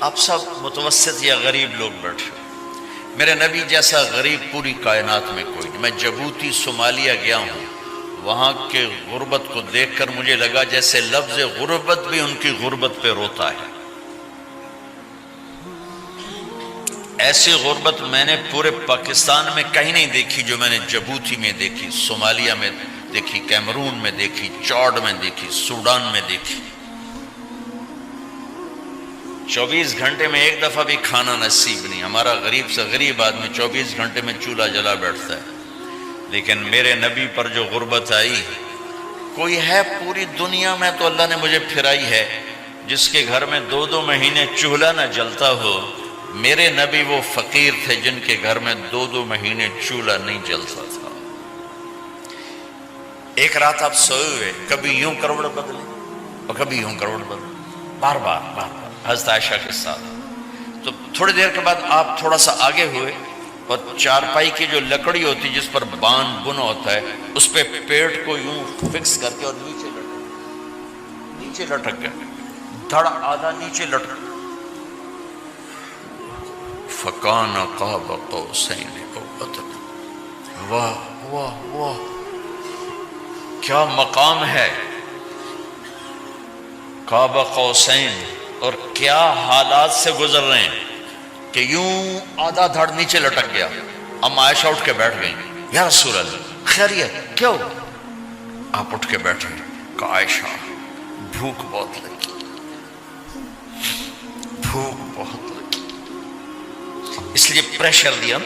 آپ سب متوسط یا غریب لوگ بیٹھے، میرے نبی جیسا غریب پوری کائنات میں کوئی نہیں۔ میں جبوتی صومالیہ گیا ہوں، وہاں کے غربت کو دیکھ کر مجھے لگا جیسے لفظ غربت بھی ان کی غربت پہ روتا ہے۔ ایسی غربت میں نے پورے پاکستان میں کہیں نہیں دیکھی جو میں نے جبوتی میں دیکھی، صومالیہ میں دیکھی، کیمرون میں دیکھی، چاڈ میں دیکھی، سوڈان میں دیکھی۔ 24 گھنٹے میں ایک دفعہ بھی کھانا نصیب نہیں۔ ہمارا غریب سے غریب آدمی 24 گھنٹے میں چولہا جلا بیٹھتا ہے، لیکن میرے نبی پر جو غربت آئی، کوئی ہے پوری دنیا میں تو اللہ نے مجھے پھرائی ہے جس کے گھر میں 2 مہینے چولہا نہ جلتا ہو۔ میرے نبی وہ فقیر تھے جن کے گھر میں 2 مہینے چولہا نہیں جلتا تھا۔ ایک رات آپ سوئے ہوئے، کبھی یوں کروڑ بدلے اور کبھی یوں کروڑ بدلے، بار بار حضرت عائشہ کے ساتھ۔ تو تھوڑی دیر کے بعد آپ تھوڑا سا آگے ہوئے اور چارپائی کی جو لکڑی ہوتی جس پر بان بنا ہوتا ہے، اس پہ پیٹ کو یوں فکس کر کے اور نیچے لٹک گئے، دھڑ آدھا نیچے لٹک۔ فَكَانَ قَابَ قَوْسَيْنِ أَوْ أَدْنَىٰ۔ واہ واہ واہ، کیا مقام ہے قاب قوسین، اور کیا حالات سے گزر رہے ہیں کہ یوں آدھا دھڑ نیچے لٹک گیا۔ ام عائشہ اٹھ کے بیٹھ گئیں، یا رسول اللہ خیریت کیوں؟ آپ اٹھ کے بیٹھے، کہا عائشہ بھوک بہت لگی، بھوک بہت لگی، اس لیے پریشر دیا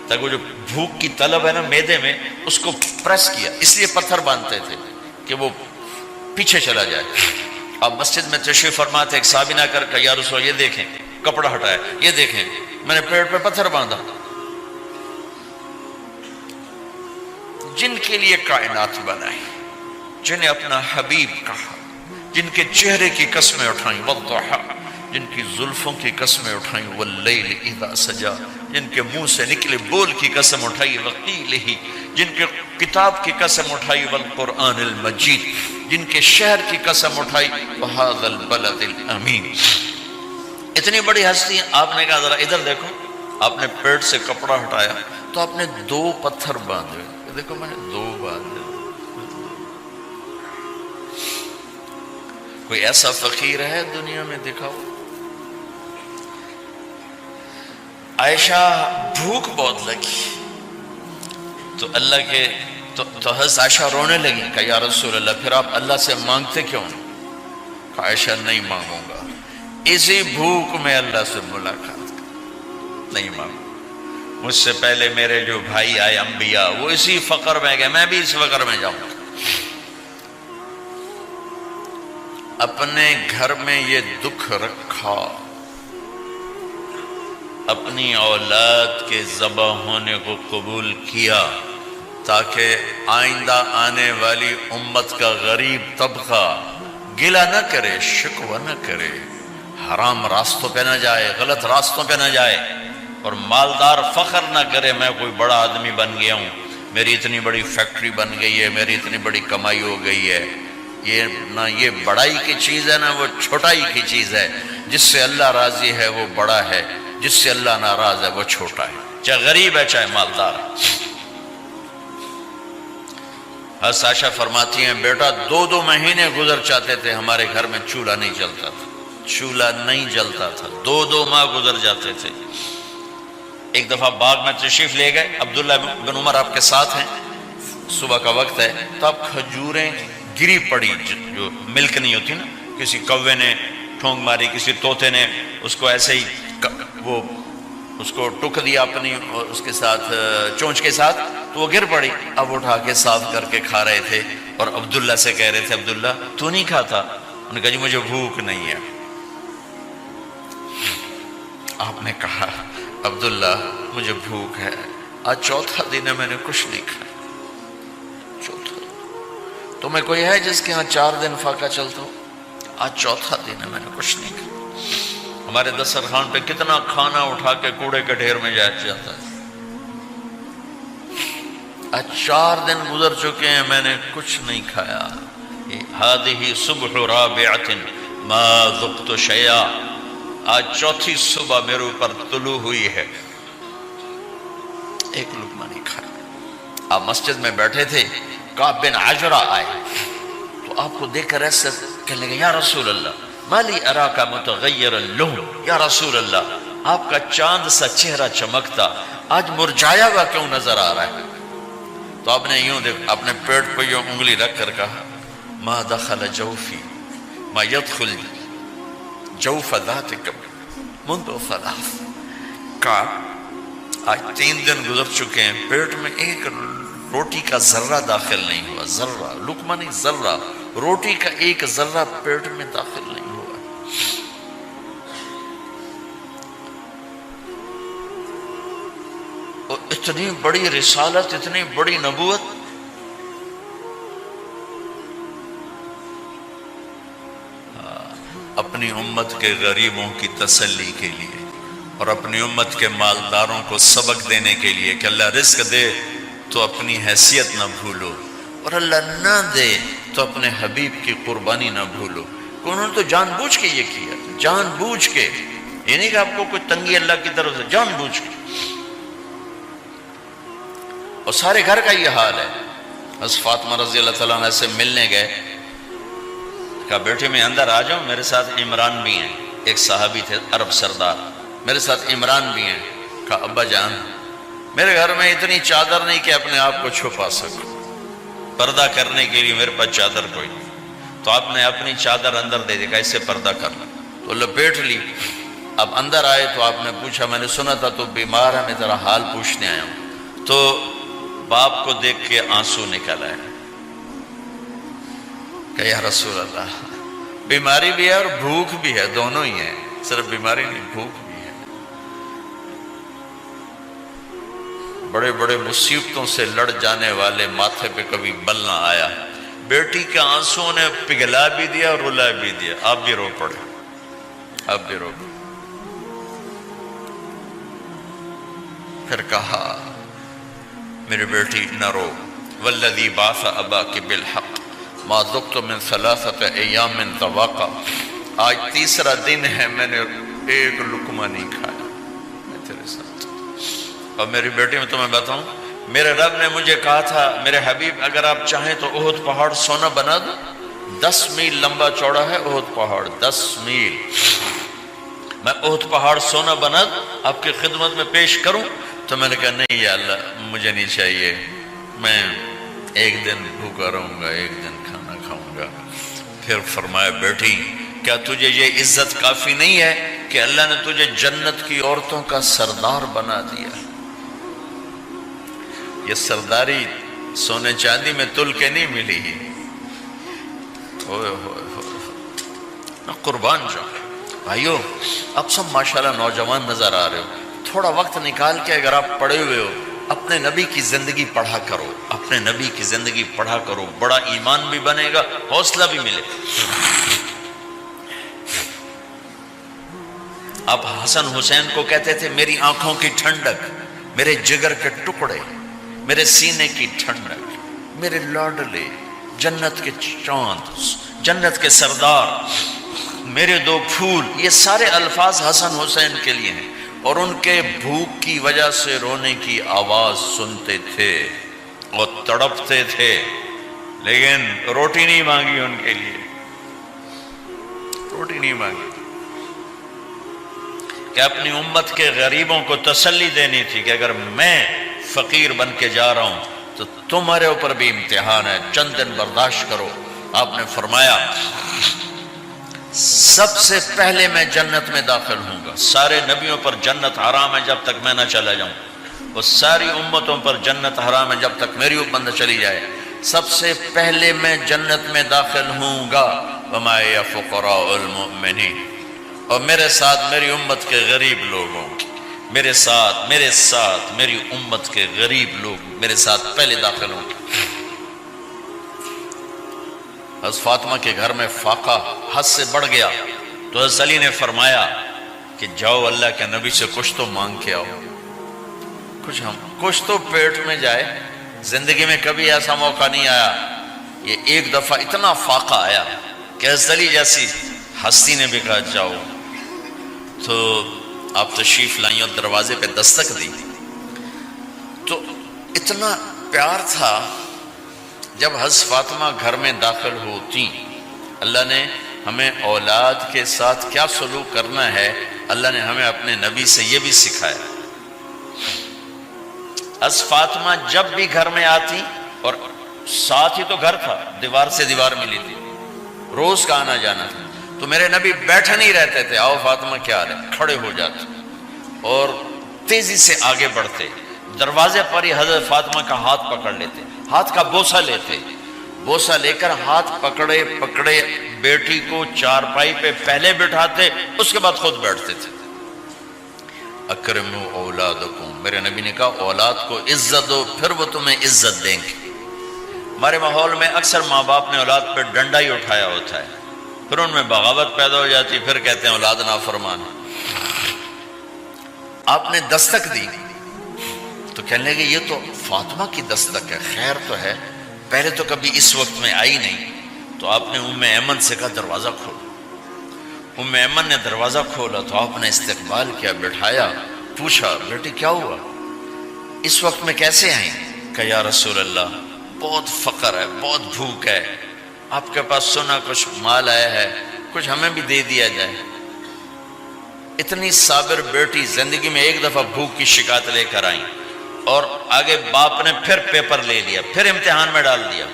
تاکہ وہ جو بھوک کی طلب ہے نا میدے میں، اس کو پریس کیا، اس لیے پتھر باندھتے تھے کہ وہ پیچھے چلا جائے۔ اب مسجد میں تشریف فرما تھے، ایک صحابی نہ کر کہ یا رسول اللہ یہ دیکھیں کپڑا ہٹایا، یہ دیکھیں میں نے پیٹ پہ پتھر باندھا۔ جن کے لیے کائنات بنائی، جنہیں اپنا حبیب کہا، جن کے چہرے کی قسمیں اٹھائیں، والضحیٰ، جن کی زلفوں کی قسمیں اٹھائیں، واللیل اذا سجا، جن کے منہ سے نکلے بول کی قسم اٹھائی، وقیلہ، جن کے کتاب کی قسم اٹھائی، والقرآن المجید، جن کے شہر کی قسم اٹھائی، وہذا البلد الامین۔ اتنی بڑی ہستی ہیں، آپ نے کہا ذرا ادھر دیکھو، آپ نے پیٹ سے کپڑا ہٹایا تو آپ نے 2 پتھر باندھے، دیکھو میں نے 2 باندھے۔ کوئی ایسا فقیر ہے دنیا میں دکھاؤ؟ عائشہ بھوک بہت لگی تو اللہ کے تو حضرت عائشہ رونے لگی، کہا یا رسول اللہ پھر آپ اللہ سے مانگتے کیوں؟ کہا عائشہ نہیں مانگوں گا، اسی بھوک میں اللہ سے ملاقات نہیں مانگوں۔ مجھ سے پہلے میرے جو بھائی آئے انبیاء، وہ اسی فقر میں گئے، میں بھی اس فقر میں جاؤں گا۔ اپنے گھر میں یہ دکھ رکھا، اپنی اولاد کے ذبح ہونے کو قبول کیا تاکہ آئندہ آنے والی امت کا غریب طبقہ گلہ نہ کرے، شکوہ نہ کرے، حرام راستوں پہ نہ جائے، غلط راستوں پہ نہ جائے، اور مالدار فخر نہ کرے میں کوئی بڑا آدمی بن گیا ہوں، میری اتنی بڑی فیکٹری بن گئی ہے، میری اتنی بڑی کمائی ہو گئی ہے۔ یہ نہ یہ بڑائی کی چیز ہے، نہ وہ چھوٹائی کی چیز ہے۔ جس سے اللہ راضی ہے وہ بڑا ہے، جس سے اللہ ناراض ہے وہ چھوٹا ہے، چاہے غریب ہے چاہے مالدار ہے۔ حضرت عائشہ فرماتی ہیں بیٹا 2 مہینے گزر جاتے تھے، ہمارے گھر میں چولہا نہیں جلتا تھا، چولہا نہیں جلتا تھا، 2 ماہ گزر جاتے تھے۔ ایک دفعہ باغ میں تشریف لے گئے، عبداللہ بن عمر آپ کے ساتھ ہیں، صبح کا وقت ہے تو اب کھجوریں گری پڑی، جو ملک نہیں ہوتی نا، کسی کوے نے ٹھونگ ماری، کسی طوطے نے اس کو ایسے ہی وہ اس کو ٹک دیا اپنی اس کے ساتھ چونچ کے ساتھ، تو وہ گر پڑی۔ اب اٹھا کے صاف کر کے کھا رہے تھے اور عبداللہ سے کہہ رہے تھے عبداللہ تو نہیں کھاتا؟ انہوں نے کہا جی مجھے بھوک نہیں ہے۔ آپ نے کہا عبداللہ مجھے بھوک ہے، آج 4تھا دن ہے میں نے کچھ نہیں کھایا، 4تھا۔ تمہیں کوئی ہے جس کے ہاں 4 دن فاقہ چلتا ہو؟ آج 4تھا دن ہے میں نے کچھ نہیں کھایا۔ ہمارے دسترخوان پہ کتنا کھانا اٹھا کے کوڑے کے ڈھیر میں جاتا ہے، آج 4 دن گزر چکے ہیں میں نے کچھ نہیں کھایا۔ هذه صبح رابعة ما ذقت شيئا، آج چوتھی صبح میرے اوپر طلوع ہوئی ہے، ایک لقمہ نہیں کھایا۔ آپ مسجد میں بیٹھے تھے، کعب بن عجرہ آئے تو آپ کو دیکھ کر ایسے کہنے لگے یا رسول اللہ مالی اراکا متغیر اللون، یا رسول اللہ آپ کا چاند سا چہرہ چمکتا آج مرجھایا ہوا کیوں نظر آ رہا ہے؟ تو آپ نے یوں دیکھ اپنے پیٹ پہ یوں انگلی رکھ کر کہا ما دخل جوفی ما يدخل جوف ذاتکم منذ ثلاث، کہا آج 3 دن گزر چکے ہیں، پیٹ میں ایک روٹی کا ذرہ داخل نہیں ہوا، ذرہ، لقمہ نہیں ذرہ، روٹی کا ایک ذرہ پیٹ میں داخل نہیں ہوا۔ اور اتنی بڑی رسالت، اتنی بڑی نبوت، اپنی امت کے غریبوں کی تسلی کے لیے اور اپنی امت کے مالداروں کو سبق دینے کے لیے کہ اللہ رزق دے تو اپنی حیثیت نہ بھولو، اور اللہ نہ دے تو اپنے حبیب کی قربانی نہ بھولو۔ انہوں نے تو جان بوجھ کے یہ کیا، جان بوجھ کے، یہ نہیں کہ آپ کو کوئی تنگی اللہ کی طرف سے، جان بوجھ کے۔ اور سارے گھر کا یہ حال ہے۔ حضرت فاطمہ رضی اللہ تعالیٰ عنہ سے ملنے گئے، کہا بیٹے میں اندر آ جاؤں، میرے ساتھ عمران بھی ہیں، ایک صحابی تھے عرب سردار، میرے ساتھ عمران بھی ہیں۔ کہا ابا جان میرے گھر میں اتنی چادر نہیں کہ اپنے آپ کو چھپا سکوں، پردہ کرنے کے لیے میرے پاس چادر کوئی نہیں، تو آپ نے اپنی چادر اندر دے دی، کیسے پردہ کرنا، تو لپیٹ لی۔ اب اندر آئے تو آپ نے پوچھا میں نے سنا تھا تو بیمار ہے، میں تیرا حال پوچھنے آیا ہوں۔ تو باپ کو دیکھ کے آنسو نکل آئے کہ یا رسول اللہ بیماری بھی ہے اور بھوک بھی ہے، دونوں ہی ہیں، صرف بیماری نہیں بھوک بھی ہے۔ بڑے بڑے مصیبتوں سے لڑ جانے والے ماتھے پہ کبھی بل نہ آیا۔ بیٹی کے آنسوں نے پگھلا بھی دیا اور رلا بھی دیا، آپ بھی رو پڑے، آپ بھی رو پڑے۔ پھر کہا میری بیٹی نہ رو، والذی بعث اباک بالحق ما ذقت من 3 ایام طواقا، آج 3 دن ہے میں نے ایک لقمہ نہیں کھایا، میں تیرے ساتھ۔ اور میری بیٹی میں تمہیں بتاؤں، میرے رب نے مجھے کہا تھا میرے حبیب اگر آپ چاہیں تو احد پہاڑ سونا بنا دو، 10 میل لمبا چوڑا ہے احد پہاڑ، 10 میل، میں احد پہاڑ سونا بنا دوں آپ کی خدمت میں پیش کروں؟ تو میں نے کہا نہیں یا اللہ مجھے نہیں چاہیے، میں ایک دن بھوکا رہوں گا، ایک دن کھانا کھاؤں گا۔ پھر فرمایا بیٹی کیا تجھے یہ عزت کافی نہیں ہے کہ اللہ نے تجھے جنت کی عورتوں کا سردار بنا دیا؟ یہ سرداری سونے چاندی میں تل کے نہیں ملی، ہوئے ہوئے ہوئے قربان جاؤ۔ بھائیو اب سب ماشاءاللہ نوجوان نظر آ رہے ہو، تھوڑا وقت نکال کے اگر آپ پڑھے ہوئے ہو اپنے نبی کی زندگی پڑھا کرو، اپنے نبی کی زندگی پڑھا کرو، بڑا ایمان بھی بنے گا، حوصلہ بھی ملے گا۔ آپ حسن حسین کو کہتے تھے میری آنکھوں کی ٹھنڈک، میرے جگر کے ٹکڑے، میرے سینے کی ٹھنڈک، میرے لاڈلے، جنت کے چاند، جنت کے سردار، میرے 2 پھول، یہ سارے الفاظ حسن حسین کے لیے ہیں۔ اور ان کے بھوک کی وجہ سے رونے کی آواز سنتے تھے اور تڑپتے تھے، لیکن روٹی نہیں مانگی ان کے لیے، روٹی نہیں مانگی، کہ اپنی امت کے غریبوں کو تسلی دینی تھی کہ اگر میں فقیر بن کے جا رہا ہوں تو تمہارے اوپر بھی امتحان ہے، چند دن برداشت کرو۔ آپ نے فرمایا سب سے پہلے میں جنت میں داخل ہوں گا، سارے نبیوں پر جنت حرام ہے جب تک میں نہ چلا جاؤں، اور ساری امتوں پر جنت حرام ہے جب تک میری امت نہ چلی جائے، سب سے پہلے میں جنت میں داخل ہوں گا۔ وما یا فقراء المؤمنین، اور میرے ساتھ میری امت کے غریب لوگوں، میرے ساتھ میری امت کے غریب لوگ میرے ساتھ پہلے داخل ہوں گے۔ حضرت فاطمہ کے گھر میں فاقہ حد سے بڑھ گیا تو حضرت علی نے فرمایا کہ جاؤ اللہ کے نبی سے کچھ تو مانگ کے آؤ، کچھ تو پیٹ میں جائے۔ زندگی میں کبھی ایسا موقع نہیں آیا، یہ ایک دفعہ اتنا فاقہ آیا کہ حضرت علی جیسی ہستی نے بھی کہا جاؤ۔ تو آپ تشریف لائیں اور دروازے پہ دستک دی تو اتنا پیار تھا. جب حضرت فاطمہ گھر میں داخل ہوتی، اللہ نے ہمیں اولاد کے ساتھ کیا سلوک کرنا ہے اللہ نے ہمیں اپنے نبی سے یہ بھی سکھایا. حضرت فاطمہ جب بھی گھر میں آتی، اور ساتھ ہی تو گھر تھا، دیوار سے دیوار ملی تھی، روز کا آنا جانا تھا، تو میرے نبی بیٹھے نہیں رہتے تھے، آؤ فاطمہ کیا حال ہے، کھڑے ہو جاتے اور تیزی سے آگے بڑھتے. دروازے پر ہی حضرت فاطمہ کا ہاتھ پکڑ لیتے، ہاتھ کا بوسہ لیتے، بوسہ لے کر ہاتھ پکڑے پکڑے بیٹی کو چارپائی پہ پہلے بٹھاتے، اس کے بعد خود بیٹھتے تھے. اکرموا اولادکم، میرے نبی نے کہا اولاد کو عزت دو، پھر وہ تمہیں عزت دیں گے. ہمارے ماحول میں اکثر ماں باپ نے اولاد پہ ڈنڈا ہی اٹھایا ہوتا ہے، پھر ان میں بغاوت پیدا ہو جاتی، پھر کہتے ہیں اولاد نافرمان. آپ نے دستک دی تو کہنے لگے یہ تو فاطمہ کی دستک ہے، خیر تو ہے، پہلے تو کبھی اس وقت میں آئی نہیں. تو آپ نے ام ایمن سے کہا دروازہ کھولو. ام ایمن نے دروازہ کھولا تو آپ نے استقبال کیا، بٹھایا، پوچھا بیٹی کیا ہوا، اس وقت میں کیسے آئیں؟ کہ یا رسول اللہ بہت فقر ہے، بہت بھوک ہے، آپ کے پاس سنا کچھ مال آیا ہے، کچھ ہمیں بھی دے دیا جائے. اتنی صابر بیٹی زندگی میں ایک دفعہ بھوک کی شکایت لے کر آئیں، اور آگے باپ نے پھر پیپر لے لیا، پھر امتحان میں ڈال دیا.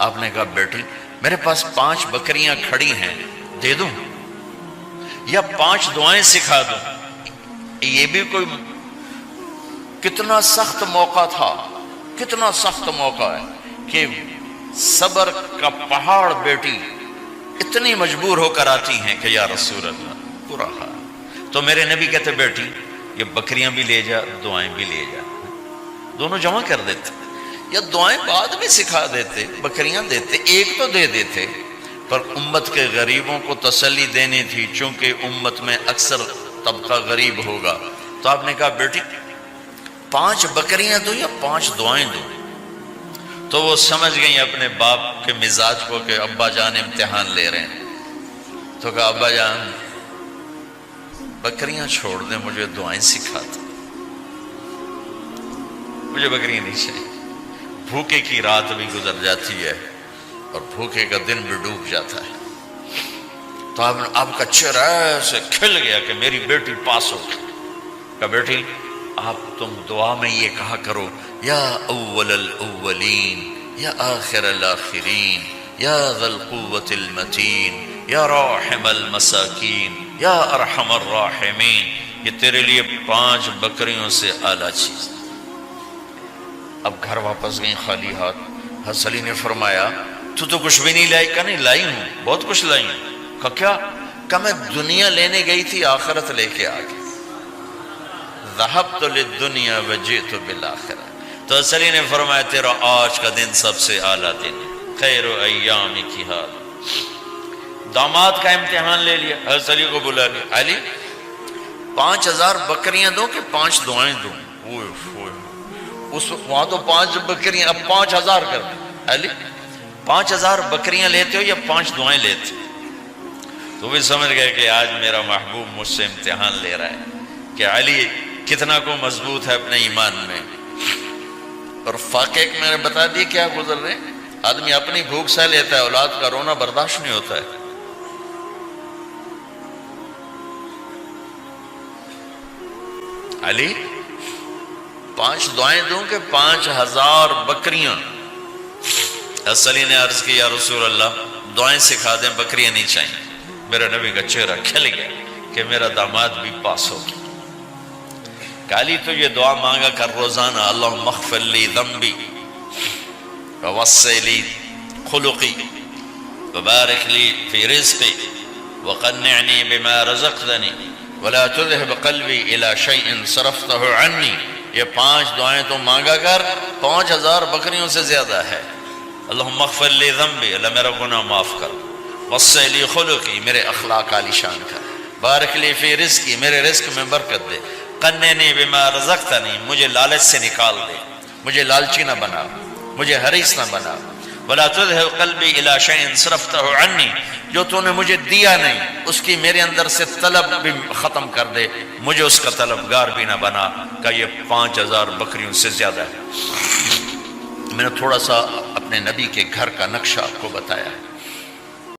آپ نے کہا بیٹی میرے پاس 5 بکریاں کھڑی ہیں، دے دوں یا 5 دعائیں سکھا دوں؟ یہ بھی کوئی کتنا سخت موقع تھا، کتنا سخت موقع ہے کہ صبر کا پہاڑ بیٹی اتنی مجبور ہو کر آتی ہیں کہ یا رسول اللہ برا حال. تو میرے نبی کہتے بیٹی یہ بکریاں بھی لے جا، دعائیں بھی لے جا، دونوں جمع کر دیتے، یا دعائیں بعد میں سکھا دیتے، بکریاں دیتے، ایک تو دے دیتے. پر امت کے غریبوں کو تسلی دینی تھی، چونکہ امت میں اکثر طبقہ غریب ہوگا. تو آپ نے کہا بیٹی 5 بکریاں دوں یا 5 دعائیں دوں؟ تو وہ سمجھ گئیں اپنے باپ کے مزاج کو کہ ابا جان امتحان لے رہے ہیں. تو کہا ابا جان بکریاں چھوڑ دیں، مجھے دعائیں سکھا دیں، مجھے بکریاں نہیں چاہیے. بھوکے کی رات بھی گزر جاتی ہے اور بھوکے کا دن بھی ڈوب جاتا ہے. تو آپ کا چہرہ ایسے کھل گیا کہ میری بیٹی پاس ہو گئی. کہا بیٹی آپ تم دعا میں یہ کہا کرو یا اول الاولین یا آخر الاخرین یا ذا القوة المتین یا راحم المساکین یا ارحم الراحمین. یہ تیرے لیے 5 بکریوں سے اعلیٰ چیز. اب گھر واپس گئیں خالی ہاتھ. حضرت علی نے فرمایا تو کچھ بھی نہیں لائی؟ کہا نہیں لائی ہوں، بہت کچھ لائی ہوں. کہا کیا؟ کہا میں دنیا لینے گئی تھی، آخرت لے کے آ گئی. ذہبت للدنیا وجئت بالآخرہ. تو حضرت علی نے فرمایا تیرا آج کا دن سب سے اعلیٰ دن، خیر ایام کی حال. داماد کا امتحان لے لیا، حضرت علی کو بلا لیا. علی 5000 بکریاں دوں کہ 5 دعائیں دوں؟ اس وہاں تو 5 بکریاں، اب 5000 کر دیں. علی 5000 بکریاں لیتے ہو یا 5 دعائیں لیتے؟ تو بھی سمجھ گئے کہ آج میرا محبوب مجھ سے امتحان لے رہا ہے کہ علی کتنا کو مضبوط ہے اپنے ایمان میں. اور واقعے میں نے بتا دی کیا گزر رہے. آدمی اپنی بھوک سہ لیتا ہے، اولاد کا رونا برداشت نہیں ہوتا ہے. علی 5 دعائیں دوں کہ 5000 بکریاں؟ حضرت علی نے عرض کی یا رسول اللہ دعائیں سکھا دیں، بکریاں نہیں چاہیے. میرا نبی کا چہرہ کھل گیا کہ میرا داماد بھی پاس ہو گیا. علی تو یہ دعا مانگا کر روزانہ، اللہم اغفر لی ذنبی ووسع لی خلقی وبارک لی فی رزقی وقنعنی بما رزقتنی ولا تذهب قلبی الی شیء صرفته عنی. یہ 5 دعائیں تو مانگا کر، 5000 بکریوں سے زیادہ ہے. اللہم اغفر لی ذنبی، اللہ میرا گناہ معاف کر. وسع لی خلقی، میرے اخلاق عالی شان کر. بارک لی فی رزقی، میرے رزق میں برکت دے. قنعنی بما رزقتنی، مجھے لالچ سے نکال دے، مجھے لالچی نہ بنا، مجھے حریص نہ بنا. ولا تذهب قلبی الی شیء صرفتہ عنی، جو تو نے مجھے دیا نہیں اس کی میرے اندر سے طلب بھی ختم کر دے، مجھے اس کا طلبگار بھی نہ بنا۔ کہ یہ 5000 بکریوں سے زیادہ ہے۔ میں نے تھوڑا سا اپنے نبی کے گھر کا نقشہ آپ کو بتایا ہے۔